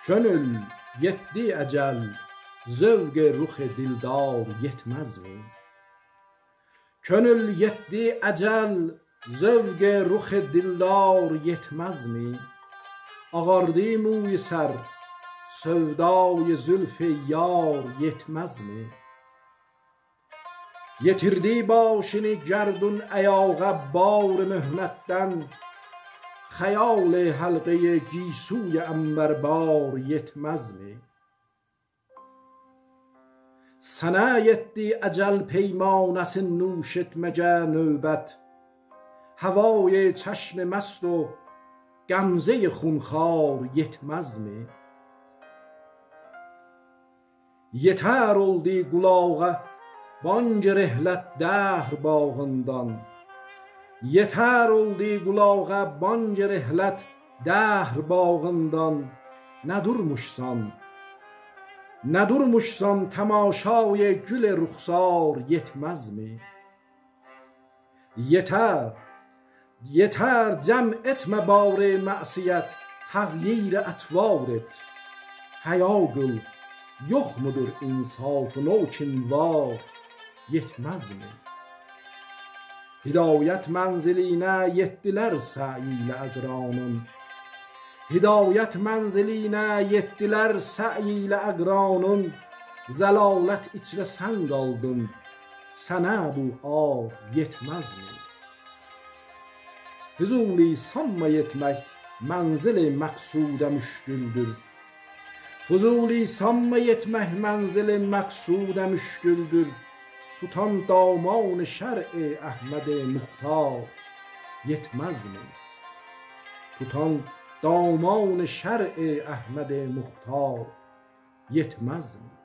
Könül yetti ecel zevq ruh dildar yetmez mi? Könül yetti ecel zevq ruh dildar yetmez mi? Ağardı موی سر sevdای zülf yar yetmez mi? Yetirdi başını gerdun ayağa bar mühnetten, hayal halqe giysuy عنبربار yetmez mi? Sana yetti ecel پیمانه نوش etmece növbet, havای çeşm mest و غمزه خونخوار yetmez mi? Yeter oldu qulağa bang rehlet dahr bağından, yeter oldu qulağa bang rehlet dahr bağından. Ne durmuşsan temaşay gül ruhsar yetmez mi? Yeter cem etme bar masiyet, tağyir etvar et. Haya qıl, yok mudur insafın o kinvar yetmez mi? Hidayet menziline yettiler sa'iyle aqranın, hidayet menziline yettiler sa'iyle aqranın. Zəlalət içrə sən qaldın, sənə bu ar yetmez mi? Füzuli sanma yetmək mənzili məqsudə müşküldür, Fuzuli sanma yetmək mənzili məqsudə müşküldür. Tutan daman şer'i Ahmed Muhtar yetmez mi? Tutan daman şer'i Ahmed Muhtar yetmez mi?